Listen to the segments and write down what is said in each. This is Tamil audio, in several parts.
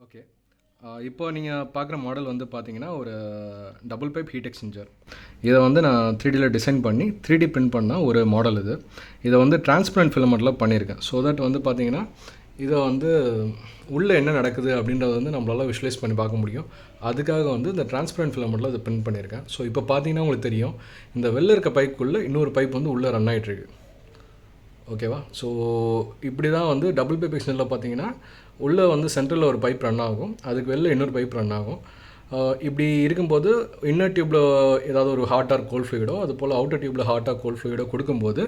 ஓகே. இப்போ நீங்கள் பார்க்குற மாடல் வந்து பார்த்தீங்கன்னா, ஒரு டபுள் பைப் ஹீட் எக்ஸ்சேஞ்சர். இதை வந்து நான் 3Dல டிசைன் பண்ணி 3D பிரிண்ட் பண்ண ஒரு மாடல் இது. இதை வந்து டிரான்ஸ்பரண்ட் ஃபிலமெண்ட்டில் பண்ணியிருக்கேன். ஸோ தட் வந்து பார்த்தீங்கன்னா, இதை வந்து உள்ளே என்ன நடக்குது அப்படின்றத வந்து நம்மளால விஷுவலைஸ் பண்ணி பார்க்க முடியும். அதுக்காக வந்து இந்த டிரான்ஸ்பரண்ட் ஃபிலமெண்ட்டில் இதை பிரிண்ட் பண்ணியிருக்கேன். ஸோ இப்போ பார்த்தீங்கன்னா உங்களுக்கு தெரியும், இந்த வெளில இருக்க பைப்புக்குள்ளே இன்னொரு பைப் வந்து உள்ளே ரன் ஆகிட்டுருக்கு. ஓகேவா? ஸோ இப்படி தான் வந்து டபுள் பைப் எக்ஸ்டென்ஷனில் பார்த்தீங்கன்னா, உள்ளே வந்து சென்ட்ரலில் ஒரு பைப் ரன் ஆகும், அதுக்கு வெளில இன்னொரு பைப் ரன் ஆகும். இப்படி இருக்கும்போது இன்னர் டியூப்பில் ஏதாவது ஒரு ஹாட் ஆர் கோல்ட் ஃப்ளூயிடோ, அது போல் அவுட்டர் டியூப்பில் ஹாட் ஆர் கோல்ட் ஃப்ளூயிடோ கொடுக்கும்போது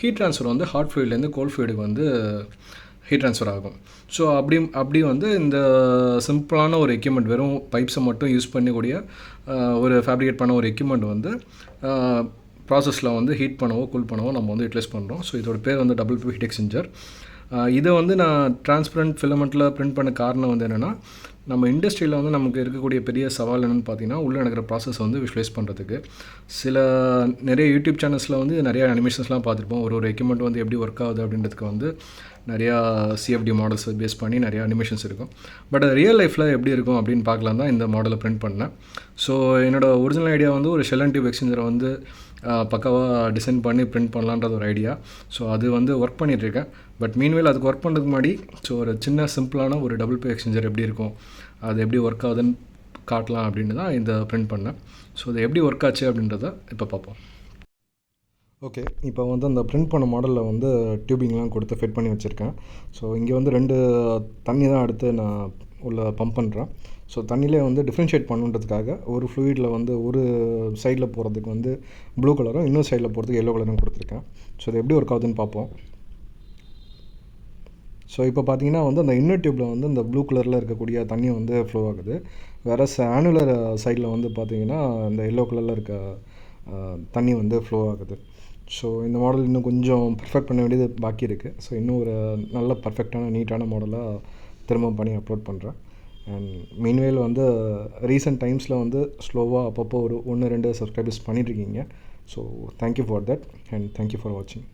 ஹீட் ட்ரான்ஸ்ஃபர் வந்து ஹாட் ஃப்ளூயிட்லேருந்து கோல்ட் ஃப்ளூயிடுக்கு வந்து ஹீட் ட்ரான்ஸ்ஃபர் ஆகும். ஸோ அப்படி வந்து இந்த சிம்பிளான ஒரு எக்யூப்மெண்ட், வெறும் பைப்ஸை மட்டும் யூஸ் பண்ணக்கூடிய ஒரு ஃபேப்ரிகேட் பண்ண ஒரு எக்யூப்மெண்ட் வந்து ப்ராசஸில் வந்து ஹீட் பண்ணவோ கூல் பண்ணவோ நம்ம வந்து யூட்டிலைஸ் பண்ணுறோம். ஸோ இதோட பேர் வந்து டபுள் பைப் ஹீட் எக்ஸ்சேஞ்சர். இதை வந்து நான் டிரான்ஸ்பரண்ட் ஃபிலமெண்ட்டில் பிரிண்ட் பண்ண காரணம் வந்து என்னென்னா, நம்ம இண்டஸ்ட்ரியில் வந்து நமக்கு இருக்கக்கூடிய பெரிய சவால் என்னென்னு பார்த்தீங்கன்னா, உள்ளே நடக்கிற ப்ராசஸ் வந்து விஷுவலைஸ் பண்ணுறதுக்கு. நிறைய யூடியூப் சேனல்ஸில் வந்து நிறைய அனிமேஷன்ஸ்லாம் பார்த்துருப்போம். ஒரு எக்யூப்மெண்ட் வந்து எப்படி ஒர்க் ஆகுது அப்படின்றதுக்கு வந்து நிறையா சிஎஃப்டி மாடல்ஸை பேஸ் பண்ணி நிறையா அனிமேஷன்ஸ் இருக்கும். பட் ரியல் லைஃப்பில் எப்படி இருக்கும் அப்படின்னு பார்க்கலாம் தான் இந்த மாடலை பிரிண்ட் பண்ணேன். ஸோ என்னோடய ஒரிஜினல் ஐடியா வந்து ஒரு ஷெல் அண்ட் டியூப் எக்ஸ்சேஞ்சரை வந்து பக்காவாக டிசைன் பண்ணி பிரிண்ட் பண்ணலான்றது ஒரு ஐடியா. ஸோ அது வந்து ஒர்க் பண்ணிகிட்ருக்கேன். பட் மீன்வேல் அதுக்கு ஒர்க் பண்ணுறதுக்கு முன்னாடி ஒரு சின்ன சிம்பிளான ஒரு டபுள் பைப் எக்ஸ்சேஞ்சர் எப்படி இருக்கும், அது எப்படி ஒர்க் ஆகுதுன்னு காட்டலாம் அப்படின்னு தான் இந்த பிரிண்ட் பண்ணேன். ஸோ அது எப்படி ஒர்க் ஆச்சு அப்படின்றத இப்போ பார்ப்போம். ஓகே, இப்போ வந்து அந்த பிரிண்ட் பண்ண மாடலில் வந்து டியூபிங்லாம் கொடுத்து ஃபிட் பண்ணி வச்சுருக்கேன். ஸோ இங்கே வந்து 2 தண்ணி தான் எடுத்து நான் உள்ள பம்ப் பண்ணுறேன். ஸோ தண்ணியிலே வந்து டிஃப்ரென்ஷியேட் பண்ணுன்றதுக்காக ஒரு ஃப்ளூயிடில் வந்து ஒரு சைடில் போகிறதுக்கு வந்து ப்ளூ கலரும், இன்னொரு சைடில் போகிறதுக்கு எல்லோ கலரும் கொடுத்துருக்கேன். ஸோ இது எப்படி ஒர்க் ஆகுதுன்னு பார்ப்போம். ஸோ இப்போ பார்த்தீங்கன்னா வந்து அந்த இன்னர் டியூப்பில் வந்து இந்த ப்ளூ கலரில் இருக்கக்கூடிய தண்ணி வந்து ஃப்ளோ ஆகுது. வேறு ஆனுலர் சைடில் வந்து பார்த்திங்கன்னா இந்த எல்லோ கலரில் இருக்க தண்ணி வந்து ஃப்ளோ ஆகுது. ஸோ இந்த மாடல் இன்னும் கொஞ்சம் பர்ஃபெக்ட் பண்ண வேண்டியது பாக்கி இருக்குது. ஸோ இன்னும் ஒரு நல்ல பர்ஃபெக்டான நீட்டான மாடலாக திரும்ப பண்ணி அப்லோட் பண்ணுறேன். அண்ட் மீன்வேல் வந்து ரீசெண்ட் டைம்ஸில் வந்து ஸ்லோவாக அப்பப்போ ஒரு 1-2 சப்ஸ்கிரைபர்ஸ் பண்ணிகிட்ருக்கீங்க. So thank you for that and thank you for வாட்சிங்.